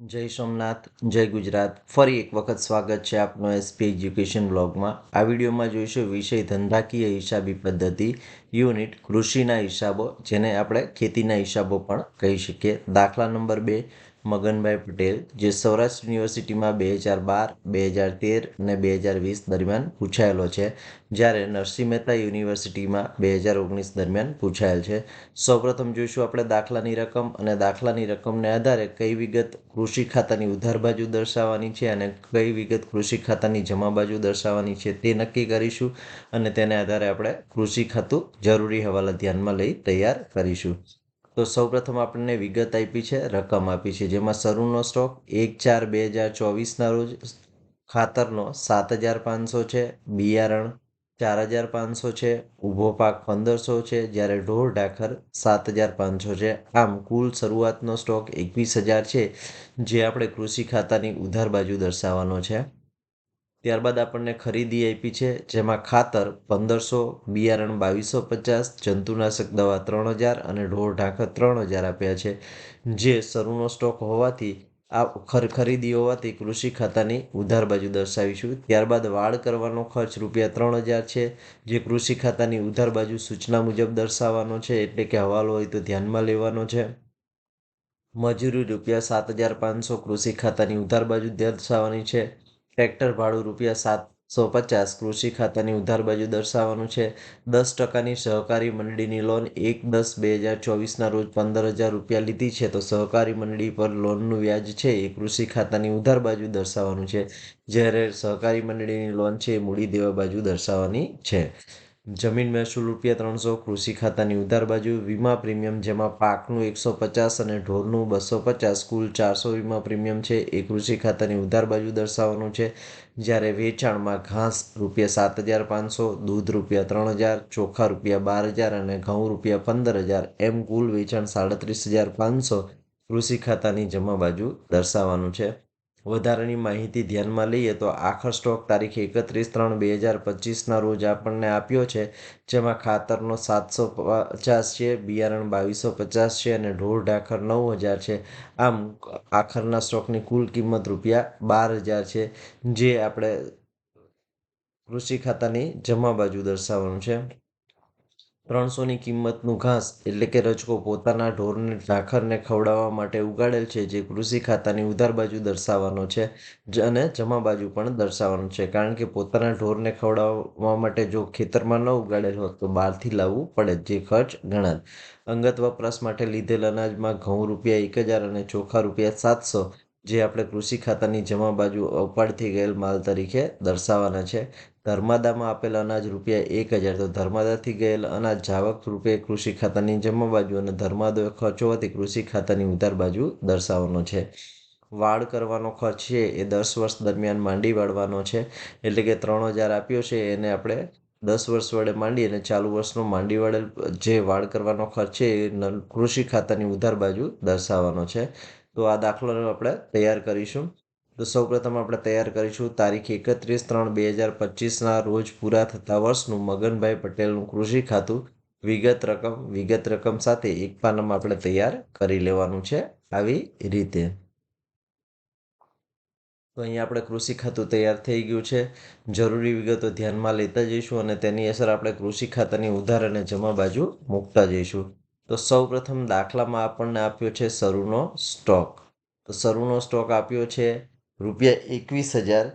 જય સોમનાથ, જય ગુજરાત. ફરી એક વખત સ્વાગત છે આપનો એસપી એજ્યુકેશન બ્લોગમાં. આ વિડીયોમાં જોઈશું વિષય ધંધાકીય હિસાબી પદ્ધતિ, યુનિટ કૃષિના હિસાબો, જેને આપણે ખેતીના હિસાબો પણ કહી શકીએ. દાખલા નંબર 2, મગનભાઈ પટેલ, જે સૌરાષ્ટ્ર યુનિવર્સિટીમાં 2012, 2013 અને 2020 દરમિયાન પૂછાયેલો છે, જ્યારે નરસિંહ મહેતા યુનિવર્સિટીમાં 2019 દરમિયાન પૂછાયેલ છે. સૌપ્રથમ જોઈશું આપણે દાખલાની રકમ, અને દાખલાની રકમને આધારે કઈ વિગત કૃષિ ખાતાની ઉધાર બાજુ દર્શાવવાની છે અને કઈ વિગત કૃષિ ખાતાની જમા બાજુ દર્શાવવાની છે તે નક્કી કરીશું, અને તેને આધારે આપણે કૃષિ ખાતું જરૂરી હવાલા ધ્યાનમાં લઈ તૈયાર કરીશું. તો સૌપ્રથમ આપણને વિગત આપી છે, રકમ આપી છે, જેમાં શરૂનો સ્ટોક 1/4/2024ના રોજ ખાતરનો 7,500 છે, બિયારણ 4,500 છે, ઊભો પાક 1,500 છે, જ્યારે ઢોર ઢાખર 7,500 છે. આમ કુલ શરૂઆતનો સ્ટોક 21,000 છે, જે આપણે કૃષિ ખાતાની ઉધાર બાજુ દર્શાવવાનો છે. ત્યારબાદ આપણને ખરીદી આપી છે, જેમાં ખાતર 1,500, બિયારણ 2,250, જંતુનાશક દવા 3,000 અને ઢોર ઢાંખર 3,000 આપ્યા છે. જે શરૂનો સ્ટોક હોવાથી આ ખરીદી હોવાથી કૃષિ ખાતાની ઉધાર બાજુ દર્શાવીશું. ત્યારબાદ વાડ કરવાનો ખર્ચ ₹3,000 છે, જે કૃષિ ખાતાની ઉધાર બાજુ સૂચના મુજબ દર્શાવવાનો છે, એટલે કે હવાલો હોય તો ધ્યાનમાં લેવાનો છે. મજૂરી ₹7,500 કૃષિ ખાતાની ઉધાર બાજુ દર્શાવવાની છે. ટ્રેક્ટર ભાડું ₹750 કૃષિ ખાતાની ઉધાર બાજુ દર્શાવવાનું છે. 10%ની સહકારી મંડળીની લોન 1/10/2024ના રોજ ₹15,000 લીધી છે, તો સહકારી મંડળી પર લોનનું વ્યાજ છે એ કૃષિ ખાતાની ઉધાર બાજુ દર્શાવવાનું છે, જ્યારે સહકારી મંડળીની લોન છે એ મૂડી દેવા બાજુ દર્શાવવાની છે. જમીન મહેસૂલ ₹300 કૃષિ ખાતાની ઉધાર બાજુ. વીમા પ્રીમિયમ, જેમાં પાકનું 150 અને ઢોરનું 250, કુલ 400 વીમા પ્રીમિયમ છે એ કૃષિ ખાતાની ઉધાર બાજુ દર્શાવવાનું છે. જ્યારે વેચાણમાં ઘાસ ₹7,500, દૂધ ₹3,000, ચોખા ₹12,000 અને ઘઉં ₹15,000, એમ કુલ વેચાણ 37,500 કૃષિ ખાતાની જમા બાજુ દર્શાવવાનું છે. વધારાની માહિતી ધ્યાનમાં લઈએ તો આખર સ્ટોક તારીખ 31/3/2025ના રોજ આપણને આપ્યો છે, જેમાં ખાતરનો 750 છે, બિયારણ 2,250 છે અને ઢોર ઢાખર 9,000 છે. આમ આખરના સ્ટોકની કુલ કિંમત ₹12,000 છે, જે આપણે કૃષિ ખાતાની જમા બાજુ દર્શાવવાનું છે. 300ની કિંમતનું ઘાસ એટલે કે રજકો પોતાના ઢોરને ઢાખરને ખવડાવવા માટે ઉગાડેલ છે, જે કૃષિ ખાતાની ઉધાર બાજુ દર્શાવવાનો છે, અને જમા બાજુ પણ દર્શાવવાનું છે, કારણ કે પોતાના ઢોરને ખવડાવવા માટે જો ખેતરમાં ન ઉગાડેલ હોત તો બહારથી લાવવું પડે, જે ખર્ચ ગણાત. અંગત વપરાશ માટે લીધેલ અનાજમાં ઘઉં ₹1,000 અને ચોખા ₹700, જે આપણે કૃષિ ખાતાની જમા બાજુ ઉપાડથી ગયેલ માલ તરીકે દર્શાવવાના છે. ધર્માદામાં આપેલ અનાજ ₹1,000, તો ધર્માદાથી ગયેલ અનાજ જાવક રૂપે કૃષિ ખાતાની જમા બાજુ, અને ધર્માદો ખર્ચ હોવાથી કૃષિ ખાતાની ઉધાર બાજુ દર્શાવવાનો છે. વાડ કરવાનો ખર્ચ છે એ 10 વર્ષ દરમિયાન માંડી વાળવાનો છે, એટલે કે 3,000 આપ્યો છે એને આપણે 10 વર્ષ વડે માંડી અને ચાલુ વર્ષનો માંડી વાળેલ જે વાડ કરવાનો ખર્ચ છે એ કૃષિ ખાતાની ઉધાર બાજુ દર્શાવવાનો છે. તો આ દાખલો આપણે તૈયાર કરીશું. તો સૌપ્રથમ આપણે તૈયાર કરીશું તારીખ 31/3/2025ના રોજ પૂરા થતા વર્ષનું મગનભાઈ પટેલનું કૃષિ ખાતું, વિગત રકમ સાથે એક પાનામાં આપણે તૈયાર કરી લેવાનું છે, આવી રીતે. તો અહીંયા આપણે કૃષિ ખાતું તૈયાર થઈ ગયું છે. જરૂરી વિગતો ધ્યાનમાં લેતા જઈશું અને તેની અસર આપણે કૃષિ ખાતાની ઉધાર અને જમા બાજુ મૂકતા જઈશું. તો સૌપ્રથમ દાખલામાં આપણને આપ્યો છે શરૂનો સ્ટોક. તો શરૂનો સ્ટોક આપ્યો છે ₹21,000,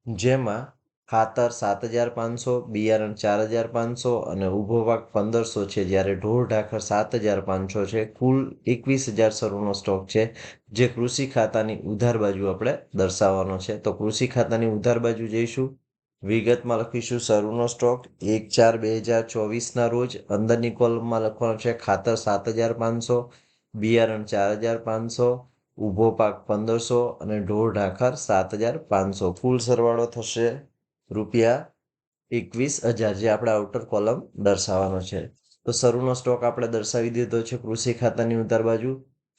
જેમાં ખાતર 7,500, બિયારણ 4,500 અને ઊભો પાક 1,500 છે, જ્યારે ઢોર ઢાખર 7,500 છે. કુલ 21,000 શરૂનો સ્ટોક છે, જે કૃષિ ખાતાની ઉધાર બાજુ આપણે દર્શાવવાનો છે. તો કૃષિ ખાતાની ઉધાર બાજુ જઈશું. વિગતમાં લખીશું શરૂનો સ્ટોક 1/4/2024ના રોજ. અંદરની કોલમમાં લખવાનો છે ખાતર 7,500, બિયારણ 4,500, ઊભો પાક 1,500 અને ઢોર ઢાખર 7,500. કુલ સરવાળો થશે ₹21,000, જે આપણે આઉટર કોલમ દર્શાવવાનો છે. તો શરૂનો સ્ટોક આપણે દર્શાવી દીધો છે કૃષિ ખાતાની ઉધાર બાજુ.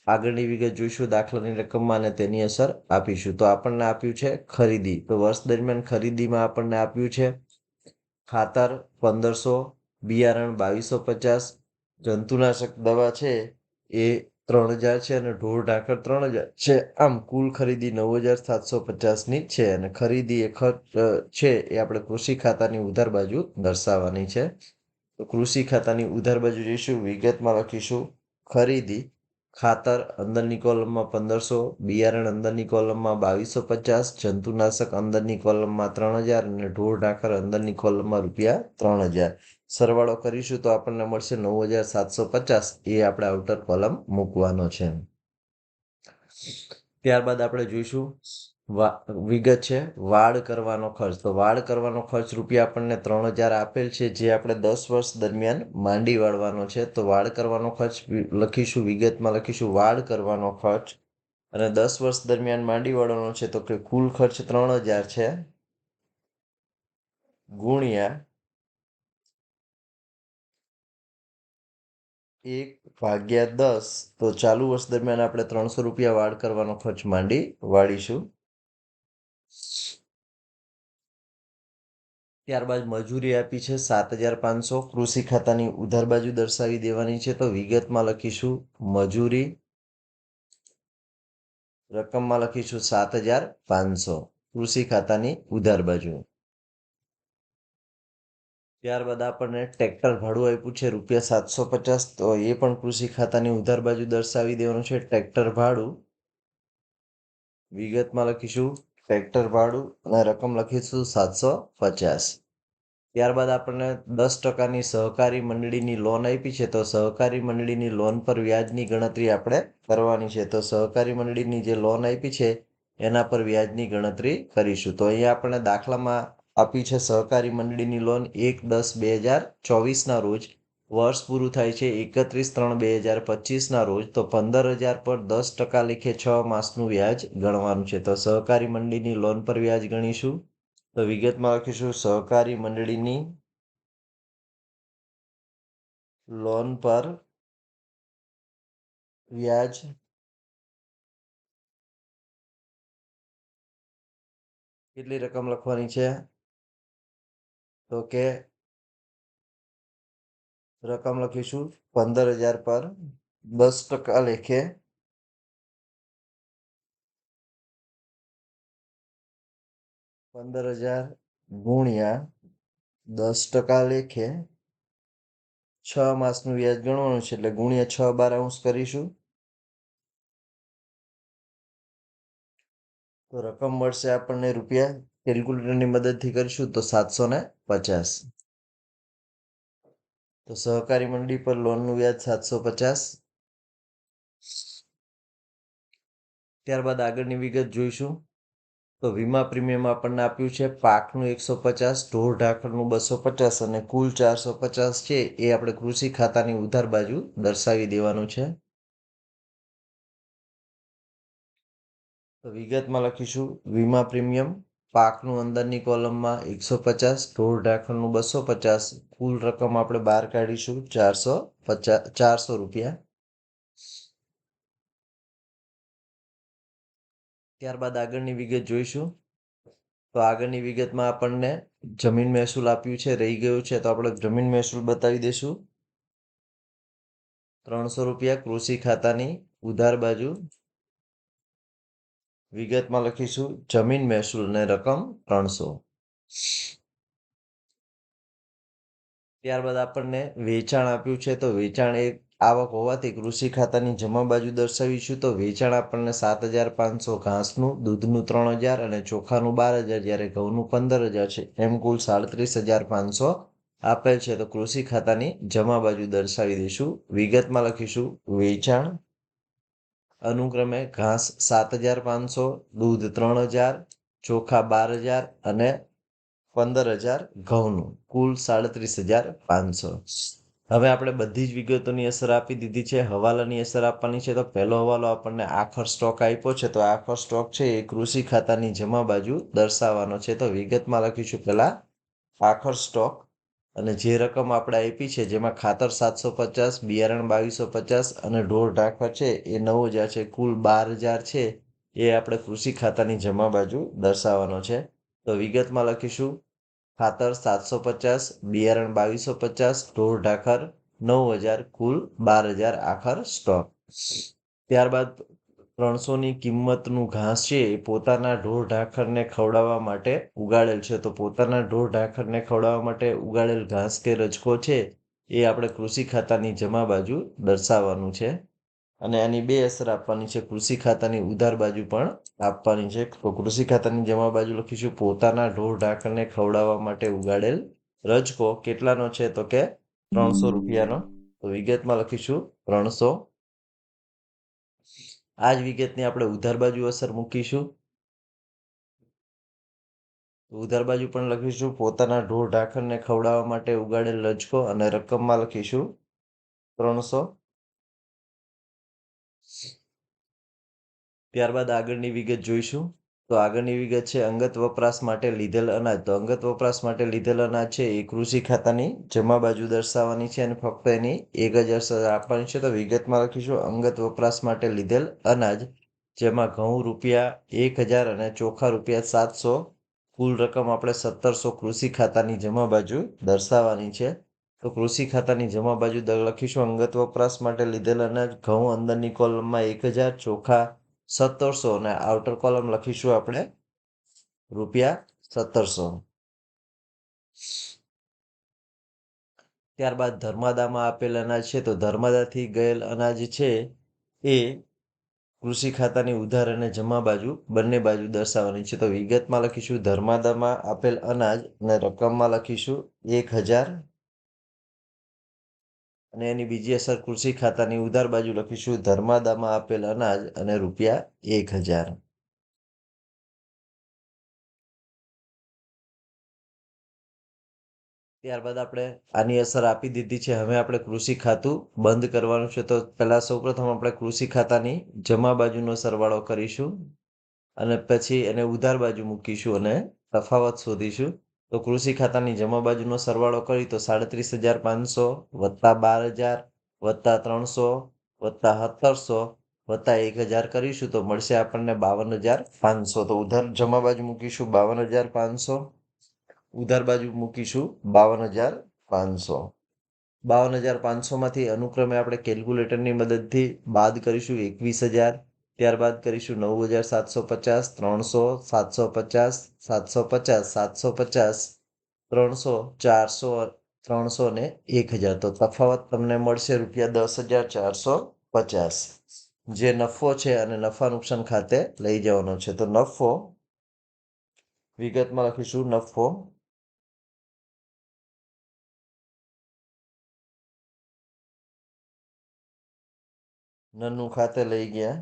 આગળની વિગત જોઈશું દાખલાની રકમમાં અને તેની અસર આપીશું. તો આપણને આપ્યું છે ખરીદી. તો વર્ષ દરમિયાન ખરીદીમાં આપણને આપ્યું છે ખાતર 1,500, બિયારણ 2,250, જંતુનાશક દવા છે એ 3000 છે અને ઢોર ઢાંખર 3000 છે. આમ કુલ ખરીદી 9750ની છે અને ખરીદી એ ખર્ચ છે એ આપણે કૃષિ ખાતાની ઉધાર બાજુ દર્શાવવાની છે. તો કૃષિ ખાતાની ઉધાર બાજુ જઈશું, વિગતમાં લખીશું ખરીદી ખાતર અંદરની કોલમમાં 1500, બિયારણ અંદરની કોલમમાં 2250, જંતુનાશક અંદરની કોલમમાં 3000 અને ઢોર ઢાંખર અંદરની કોલમમાં ₹3000. સરવાળો કરીશું તો આપણને મળશે 9750. એ આપણે આઉટર કોલમ મૂકવાનો છે. ત્યારબાદ આપણે જોઈશું વિગત છે વાડ કરવાનો ખર્ચ. તો વાડ કરવાનો ખર્ચ રૂપિયા આપણને 3000 આપેલ છે, જે આપણે 10 વર્ષ દરમિયાન માંડી વાળવાનો છે. તો વાડ કરવાનો ખર્ચ લખીશું, વિગતમાં લખીશું વાડ કરવાનો ખર્ચ અને 10 વર્ષ દરમિયાન માંડી વાળવાનો છે. તો કે કુલ ખર્ચ 3000 છે ગુણ્યા 1/10. તો ચાલુ વર્ષ દરમિયાન આપણે ₹300 વાડ કરવાનો ખર્ચ માંડી વાળીશું. ત્યારબાદ મજૂરી આપી છે 7500. કૃષિ ખાતાની ઉધાર બાજુ દર્શાવી દેવાની છે. તો વિગતમાં લખીશું મજૂરી, રકમમાં લખીશું 7500 કૃષિ ખાતાની ઉધાર બાજુ. ત્યારબાદ આપણને ટ્રેક્ટર ભાડું આપ્યું છે ₹750. તો એ પણ કૃષિ ખાતાની ઉધાર બાજુ દર્શાવી દેવાનું છે. ટ્રેક્ટર ભાડું, વિગતમાં લખીશું ટ્રેક્ટર ભાડું અને રકમ લખીશું 750. ત્યારબાદ આપણને 10%ની સહકારી મંડળીની લોન આપી છે. તો સહકારી મંડળીની લોન પર વ્યાજની ગણતરી આપણે કરવાની છે. તો સહકારી મંડળીની જે લોન આપી છે એના પર વ્યાજની ગણતરી કરીશું. તો અહીંયા આપણને દાખલામાં આપી છે સહકારી મંડળીની લોન 1/10/2024ના રોજ, વર્ષ પૂરું થાય છે 31/3/2025ના રોજ. તો 15,000 પર 10% લેખે 6 માસનું વ્યાજ ગણવાનું છે. તો સહકારી મંડળીની લોન પર વ્યાજ ગણીશું. તો વિગતમાં લખીશું સહકારી મંડળીની લોન પર વ્યાજ કેટલી રકમ લખવાની છે? તો કે રકમ લખીશું 15,000 પર 10% લેખે 15,000 ગુણ્યા 10% લેખે 6 માસનું વ્યાજ ગણવાનું છે. એટલે ગુણ્યા 6/12 કરીશું તો રકમ મળશે આપણને રૂપિયા, કેલ્ક્યુલેટરની મદદથી કરીશું તો 750. તો સહકારી મંડળી પર લોનનું વ્યાજ 750. ત્યારબાદ આગળની વિગત જોઈશું. તો વીમા પ્રીમિયમ આપણને આપ્યું છે પાકનું 150, ઢોર ઢાંખરનું 250 અને કુલ 450 છે. એ આપણે કૃષિ ખાતાની ઉધાર બાજુ દર્શાવી દેવાનું છે. તો વિગતમાં લખીશું વીમા પ્રીમિયમ પાકનું અંદરની કોલમમાં 150, ઢોર ઢાંખરનું 250, કુલ રકમ આપણે બહાર કાઢીશું ₹400. ત્યારબાદ આગળની વિગત જોઈશું. તો આગળની વિગતમાં આપણને જમીન મહેસૂલ આપ્યું છે, રહી ગયું છે. તો આપણે જમીન મહેસૂલ બતાવી દઈશું. ₹300 કૃષિ ખાતાની ઉધાર બાજુ. વિગતમાં લખીશું જમીન મહેસૂલ અને રકમ 300. ત્યારબાદ આપણને વેચાણ આપ્યું છે. તો વેચાણ એક આવક હોવાથી કૃષિ ખાતાની જમા બાજુ દર્શાવીશું. તો વેચાણ આપણને 7,500 ઘાસનું, દૂધનું 3,000 અને ચોખાનું 12,000, જ્યારે ઘઉંનું 15,000 છે. એમ કુલ 37,500 આપેલ છે. તો કૃષિ ખાતાની જમા બાજુ દર્શાવી દઈશું. વિગતમાં લખીશું વેચાણ અનુક્રમે ઘાસ 7,500, દૂધ 3,000, ચોખા 12,000 અને 15,000 ઘઉંનું, કુલ 37,500. હવે આપણે બધી જ વિગતોની અસર આપી દીધી છે. હવાલાની અસર આપવાની છે. તો પહેલો હવાલો આપણને આખર સ્ટોક આપ્યો છે. તો આખર સ્ટોક છે એ કૃષિ ખાતાની જમા બાજુ દર્શાવવાનો છે. તો વિગતમાં લખીશું પહેલા આખર સ્ટોક અને જે રકમ આપણે આપી છે, જેમાં ખાતર 750, બિયારણ 2250 અને ઢોર ઢાંખર છે એ 9,000 છે, કુલ 12,000 છે. એ આપણે કૃષિ ખાતાની જમા બાજુ દર્શાવવાનો છે. તો વિગતમાં લખીશું ખાતર 750, બિયારણ 2250, ઢોર ઢાંખર 9,000, કુલ 12,000 આખર સ્ટોક. ત્યારબાદ 300ની કિંમતનું ઘાસ છે એ પોતાના ઢોર ઢાંખરને ખવડાવવા માટે ઉગાડેલ છે. તો પોતાના ઢોર ઢાંખરને ખવડાવવા માટે ઉગાડેલ ઘાસ કે રજકો છે એ આપણે કૃષિ ખાતાની જમા બાજુ દર્શાવવાનું છે. અને આની બે અસર આપવાની છે. કૃષિ ખાતાની ઉધાર બાજુ પણ આપવાની છે. તો કૃષિ ખાતાની જમા બાજુ લખીશું પોતાના ઢોર ઢાંખરને ખવડાવવા માટે ઉગાડેલ રજકો કેટલાનો છે તો કે 300 રૂપિયાનો. તો વિગતમાં લખીશું 300. આ જ વિગતની આપણે ઉધાર બાજુ અસર મૂકીશું. ઉધાર બાજુ પણ લખીશું પોતાના ઢોર ઢાંખરને ખવડાવવા માટે ઉગાડેલ રજકો અને રકમમાં લખીશું 300. ત્યારબાદ આગળની વિગત જોઈશું. તો આગળની વિગત છે અંગત વપરાશ માટે લીધેલ અનાજ. તો અંગત વપરાશ માટે લીધેલ અનાજ છે એ કૃષિ ખાતાની જમા બાજુ દર્શાવવાની છે અને ફક્ત એની 1000 આપવાની છે. તો વિગતમાં લખીશું અંગત વપરાશ માટે લીધેલ અનાજ, જેમાં ઘઉં ₹1000 અને ચોખા ₹700. કુલ રકમ આપણે 1700 કૃષિ ખાતાની જમા બાજુ દર્શાવવાની છે. તો કૃષિ ખાતાની જમા બાજુ લખીશું અંગત વપરાશ માટે લીધેલ અનાજ, ઘઉં અંદરની કોલમમાં 1000, ચોખા 1700 અને આઉટર કોલમ લખીશું આપણે ₹1700. ત્યારબાદ ધર્માદામાં આપેલ અનાજ છે. તો ધર્માદાથી ગયેલ અનાજ છે એ કૃષિ ખાતાની ઉધાર અને જમા બાજુ બંને બાજુ દર્શાવવાની છે. તો વિગતમાં લખીશું ધર્માદામાં આપેલ અનાજ અને રકમમાં લખીશું 1000. અને એની બીજી અસર કૃષિ ખાતાની ઉધાર બાજુ લખીશું ધર્માદામાં આપેલ અનાજ અને ₹1000. ત્યારબાદ આપણે આની અસર આપી દીધી છે. હવે આપણે કૃષિ ખાતું બંધ કરવાનું છે. તો પહેલા સૌપ્રથમ આપણે કૃષિ ખાતાની જમા બાજુનો સરવાળો કરીશું અને પછી એને ઉધાર બાજુ મૂકીશું અને તફાવત શોધીશું. તો કૃષિ ખાતાની જમા બાજુનો સરવાળો કરી તો 37,500 વત્તા 12,000 વત્તા 300 વત્તા 1700 વત્તા 1000 કરીશું તો મળશે આપણને 52,500. તો ઉધાર જમા બાજુ મૂકીશું 52,500, ઉધાર બાજુ મૂકીશું 52,500. 52,500માંથી અનુક્રમે આપણે કેલ્ક્યુલેટરની મદદથી બાદ કરીશું 21,000, ત્યારબાદ કરીશું 9,750, 300, 750, 750, 750, 300, 400, 300 ને 1000. તો તફાવત તમને મળશે ₹10,450, જે નફો છે અને નફા નુકસાન ખાતે લઈ જવાનો છે. તો નફો વિગતમાં લખીશું નફો નન્નું ખાતે લઈ ગયા.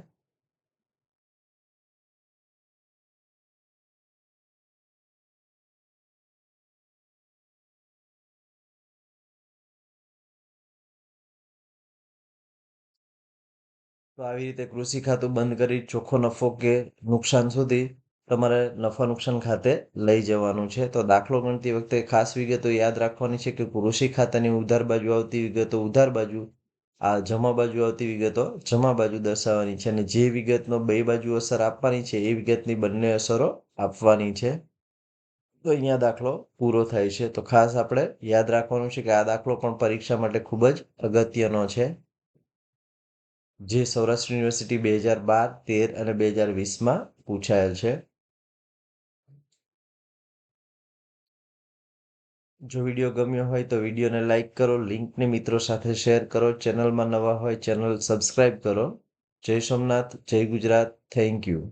તો આવી રીતે કૃષિ ખાતું બંધ કરી ચોખ્ખો નફો કે નુકસાન સુધી તમારે નફા નુકસાન ખાતે લઈ જવાનું છે. તો દાખલો ગણતી વખતે ખાસ વિગતો યાદ રાખવાની છે કે કૃષિ ખાતાની ઉધાર બાજુ આવતી વિગતો ઉધાર બાજુ, આ જમા બાજુ આવતી વિગતો જમા બાજુ દર્શાવવાની છે અને જે વિગતનો બે બાજુ અસર આપવાની છે એ વિગતની બંને અસરો આપવાની છે. તો અહીંયા દાખલો પૂરો થાય છે. તો ખાસ આપણે યાદ રાખવાનું છે કે આ દાખલો પણ પરીક્ષા માટે ખૂબ જ અગત્યનો છે, જે સૌરાષ્ટ્ર યુનિવર્સિટી 2012, 13 અને 2020માં પૂછાયેલ છે. જો વિડીયો ગમ્યો હોય તો વિડીયોને લાઈક કરો, લિંકને મિત્રો સાથે શેર કરો, ચેનલમાં નવા હોય ચેનલ સબસ્ક્રાઈબ કરો. જય સોમનાથ, જય ગુજરાત, થેન્ક યુ.